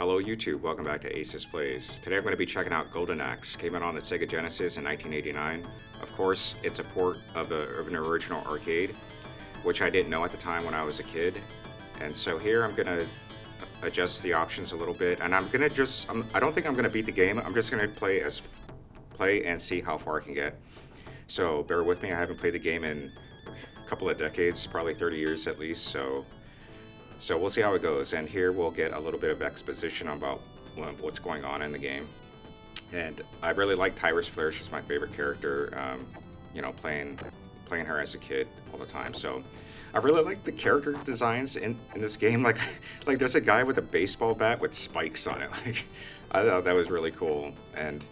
Hello YouTube, welcome back to Aces Plays. Today I'm going to be checking out Golden Axe. Came out on the Sega Genesis in 1989. Of course, it's a port of an original arcade, which I didn't know at the time when I was a kid. And so here I'm going to adjust the options a little bit, and I'm going to I don't think I'm going to beat the game. I'm just going to play and see how far I can get. So bear with me, I haven't played the game in a couple of decades, probably 30 years at least, so we'll see how it goes, and here we'll get a little bit of exposition about what's going on in the game. And I really like Tyris Flare. She's my favorite character. Playing her as a kid all the time. So I really like the character designs in this game. Like there's a guy with a baseball bat with spikes on it. Like I thought that was really cool. And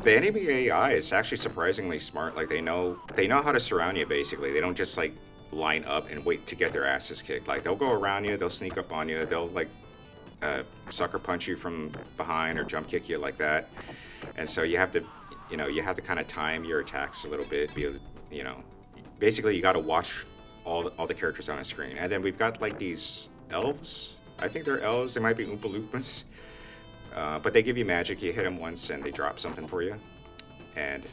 the enemy AI is actually surprisingly smart. Like they know how to surround you. Basically, they don't just like line up and wait to get their asses kicked. Like they'll go around you, they'll sneak up on you, they'll like sucker punch you from behind or jump kick you like that. And so you have to kind of time your attacks a little bit. Basically you got to watch all the characters on the screen. And then we've got like these elves. I think they're elves. They might be Oompa Loompas. But they give you magic. You hit them once and they drop something for you. And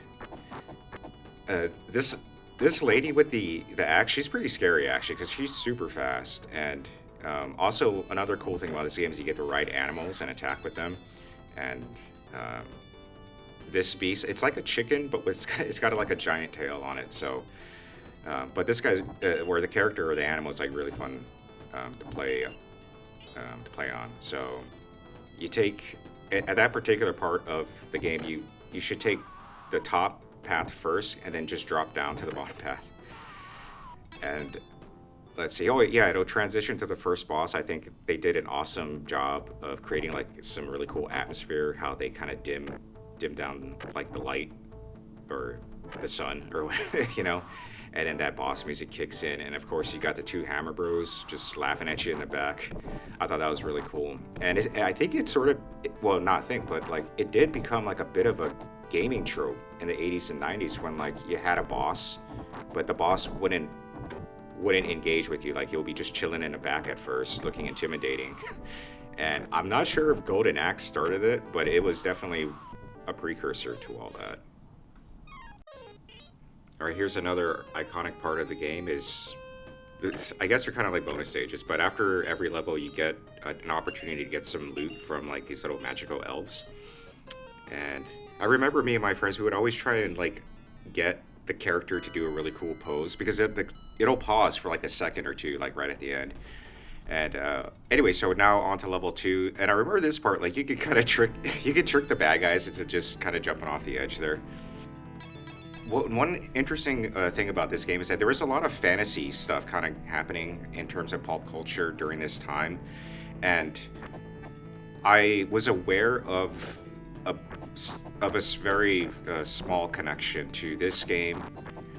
this lady with the axe, she's pretty scary actually, because she's super fast. And also another cool thing about this game is you get to ride animals and attack with them. And this beast, it's like a chicken, but it's got like a giant tail on it. So, but this guy's where the character or the animal is like really fun to play on. So you take at that particular part of the game, you should take the top path first and then just drop down to the bottom path. And let's see, oh yeah, it'll transition to the first boss. I think they did an awesome job of creating like some really cool atmosphere, how they kind of dim down like the light or the sun or and then that boss music kicks in, and of course you got the two Hammer Bros just laughing at you in the back. I thought that was really cool. And I think it sort of, well, not think, but like it did become like a bit of a gaming trope in the 80s and 90s when like you had a boss, but the boss wouldn't engage with you. Like he'll be just chilling in the back at first, looking intimidating. And I'm not sure if Golden Axe started it, but it was definitely a precursor to all that. Alright, here's another iconic part of the game is this, I guess they're kind of like bonus stages, but after every level you get an opportunity to get some loot from like these little magical elves. And I remember me and my friends, we would always try and like get the character to do a really cool pose, because it'll pause for like a second or two, like right at the end. And anyway, so now on to level 2, and I remember this part, like you could trick the bad guys into just kind of jumping off the edge there. Well, one interesting thing about this game is that there was a lot of fantasy stuff kind of happening in terms of pop culture during this time, and I was aware of a very small connection to this game,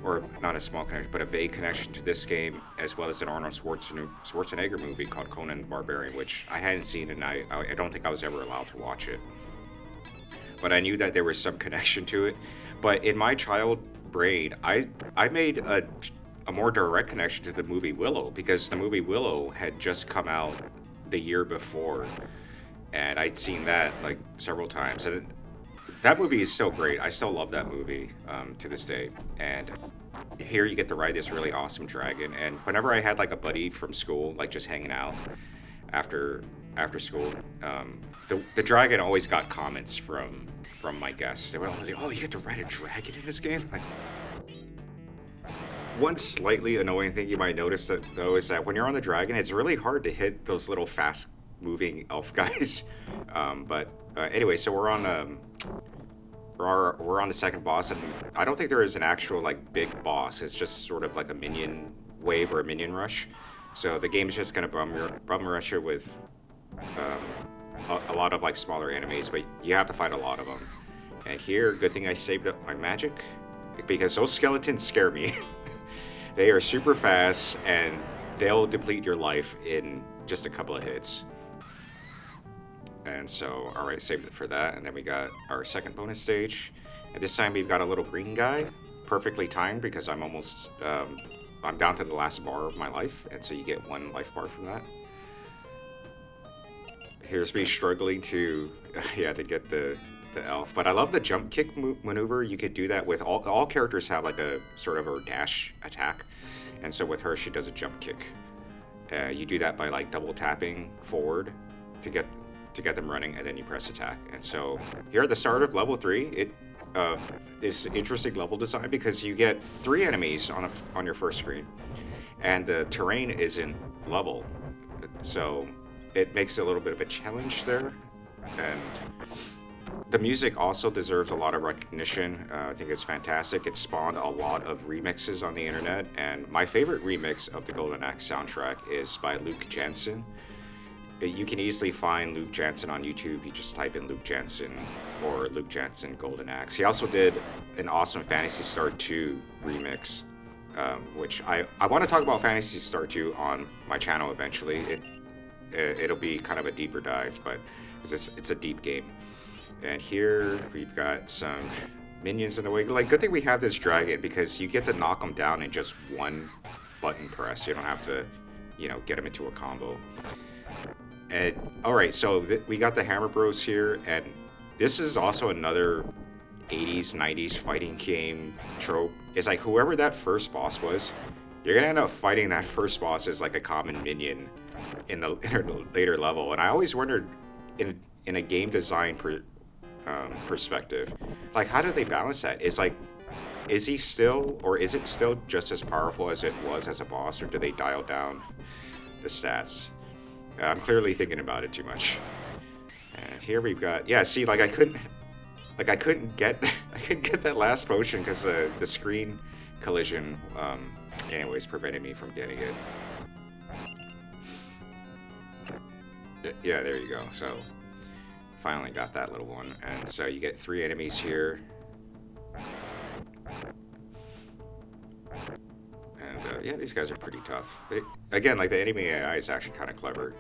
or not a small connection, but a vague connection to this game, as well as an Arnold Schwarzenegger movie called Conan the Barbarian, which I hadn't seen, and I don't think I was ever allowed to watch it. But I knew that there was some connection to it. But in my child brain, I made a more direct connection to the movie Willow, because the movie Willow had just come out the year before, and I'd seen that like several times. And that movie is still great. I still love that movie to this day. And here you get to ride this really awesome dragon. And whenever I had like a buddy from school, like just hanging out after school, the dragon always got comments from my guests. They were always like, "Oh, you get to ride a dragon in this game?" Like, one slightly annoying thing you might notice though is that when you're on the dragon, it's really hard to hit those little fast-moving elf guys. Anyway, so we're on the second boss, and I don't think there is an actual like big boss. It's just sort of like a minion wave or a minion rush. So the game's just gonna bum rush you with a lot of like smaller enemies, but you have to fight a lot of them. And here, good thing I saved up my magic, because those skeletons scare me. They are super fast and they'll deplete your life in just a couple of hits. And so, alright, saved it for that. And then we got our second bonus stage. And this time we've got a little green guy, perfectly timed, because I'm almost, I'm down to the last bar of my life. And so you get one life bar from that. Here's me struggling to, yeah, to get the elf. But I love the jump kick maneuver. You could do that with all characters have like a sort of a dash attack, and so with her she does a jump kick. You do that by like double tapping forward to get them running, and then you press attack. And so here at the start of level 3, it is interesting level design because you get 3 enemies on your first screen, and the terrain isn't level, so it makes it a little bit of a challenge there. And the music also deserves a lot of recognition. I think it's fantastic. It spawned a lot of remixes on the internet, and my favorite remix of the Golden Axe soundtrack is by Luke Jansen. You can easily find Luke Jansen on YouTube. You just type in Luke Jansen or Luke Jansen Golden Axe. He also did an awesome Phantasy Star 2 remix, which I want to talk about Phantasy Star 2 on my channel eventually. It'll be kind of a deeper dive, but it's a deep game. And here we've got some minions in the way. Like, good thing we have this dragon because you get to knock them down in just one button press. You don't have to, get them into a combo. And all right, so we got the Hammer Bros here, and this is also another 80s, 90s fighting game trope. It's like whoever that first boss was, you're gonna end up fighting that first boss as like a common minion in a later level. And I always wondered, in a game design perspective, like how do they balance that? Is he still, or is it still just as powerful as it was as a boss, or do they dial down the stats? I'm clearly thinking about it too much. And here we've got, yeah, see, I couldn't get that last potion because the screen collision, anyways, prevented me from getting it. Yeah, there you go. So finally got that little one, and so you get 3 enemies here. And yeah, these guys are pretty tough. Again, like the enemy AI is actually kind of clever.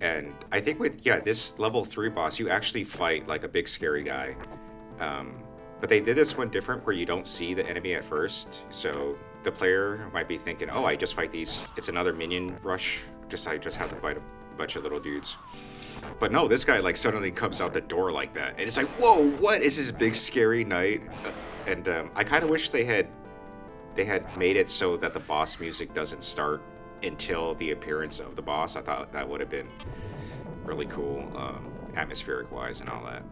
And I think with, this level 3 boss, you actually fight like a big scary guy. But they did this one different where you don't see the enemy at first. So the player might be thinking, oh, I just fight these. It's another minion rush. I just have to fight a bunch of little dudes. But no, this guy like suddenly comes out the door like that. And it's like, whoa, what is this big scary knight? And I kind of wish they had made it so that the boss music doesn't start until the appearance of the boss. I thought that would have been really cool, atmospheric wise and all that.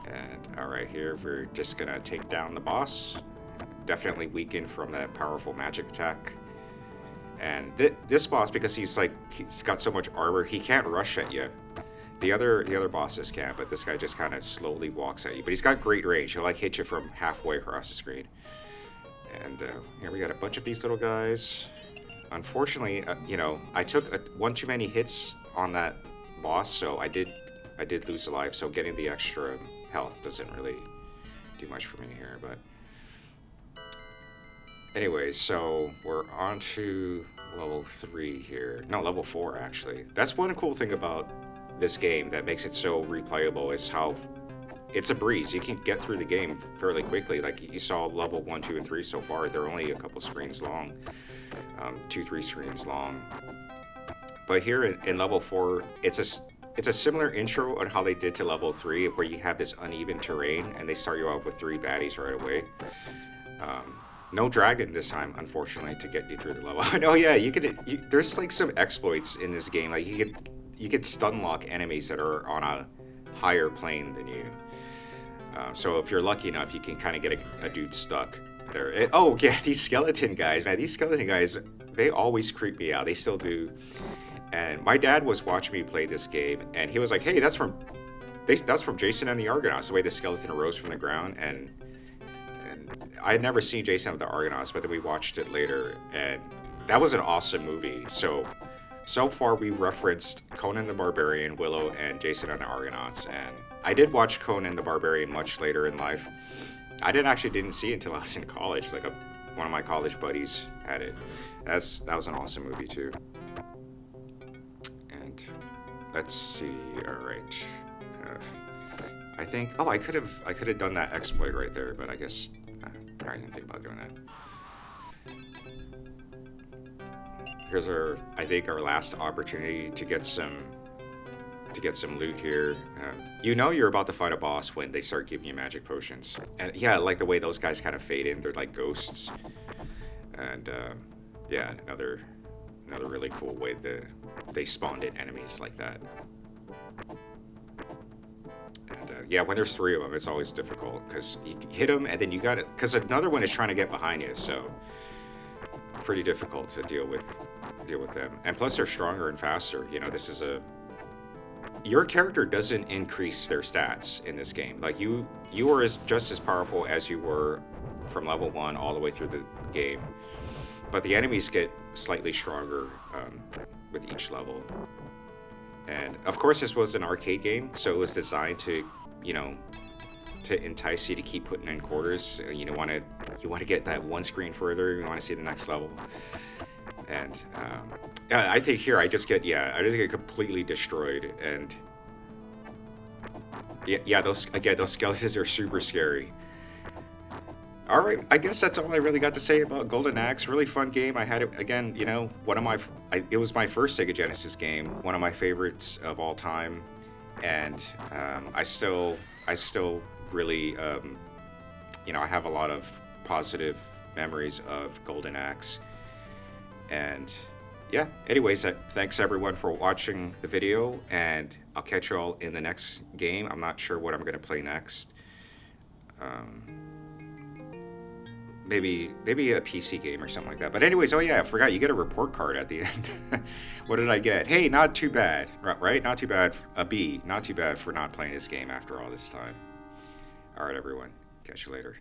And all right, here we're just gonna take down the boss. Definitely weakened from that powerful magic attack. And this boss, because he's got so much armor, he can't rush at you. The other bosses can, but this guy just kind of slowly walks at you. But he's got great range. He'll hit you from halfway across the screen. And here we got a bunch of these little guys. Unfortunately, I took one too many hits on that boss, so I did lose a life. So getting the extra health doesn't really do much for me here. But anyways, so we're on to level 3 here. No, level 4 actually. That's one cool thing about this game that makes it so replayable is how it's a breeze. You can get through the game fairly quickly. Like you saw level 1, 2, and 3 so far. They're only a couple screens long, 2-3 screens long. But here in level 4, it's a similar intro on how they did to level 3, where you have this uneven terrain and they start you off with 3 baddies right away. No dragon this time, unfortunately, to get you through the level. No, yeah, there's like some exploits in this game. Like you could stun lock enemies that are on a higher plane than you. So if you're lucky enough, you can kind of get a dude stuck there. Oh yeah, these skeleton guys, man. These skeleton guys, they always creep me out. They still do. And my dad was watching me play this game, and he was like, "Hey, that's from Jason and the Argonauts." The way the skeleton arose from the ground, and I had never seen Jason and the Argonauts, but then we watched it later, and that was an awesome movie. So far we've referenced Conan the Barbarian, Willow, and Jason and the Argonauts, and I did watch Conan the Barbarian much later in life. I didn't see it until I was in college. Like one of my college buddies had it. That was an awesome movie too. And let's see. All right. I think. Oh, I could have done that exploit right there, but I guess I didn't think about doing that. Here's our last opportunity to get some to get some loot here. You know you're about to fight a boss when they start giving you magic potions. And yeah, I like the way those guys kind of fade in. They're like ghosts. And yeah, another really cool way that they spawned in enemies like that. And yeah, when there's 3 of them, it's always difficult because you hit them and then you got it. Because another one is trying to get behind you, so pretty difficult to deal with them. And plus, they're stronger and faster. You know, this is a your character doesn't increase their stats in this game. Like you are just as powerful as you were from level 1 all the way through the game, but the enemies get slightly stronger with each level. And of course, this was an arcade game, so it was designed to, you know, to entice you to keep putting in quarters. You want to get that one screen further. You want to see the next level. And I think here I just get completely destroyed. And yeah, those skeletons are super scary. All right, I guess that's all I really got to say about Golden Axe. Really fun game. I had it again. You know, it was my first Sega Genesis game. One of my favorites of all time, and I still really, you know, I have a lot of positive memories of Golden Axe. And yeah, anyways, thanks everyone for watching the video, and I'll catch you all in the next game. I'm not sure what I'm gonna play next. Maybe a PC game or something like that. But anyways, oh yeah, I forgot, you get a report card at the end. What did I get? Hey, not too bad, right? Not too bad. A B. Not too bad for not playing this game after all this time. All right, everyone. Catch you later.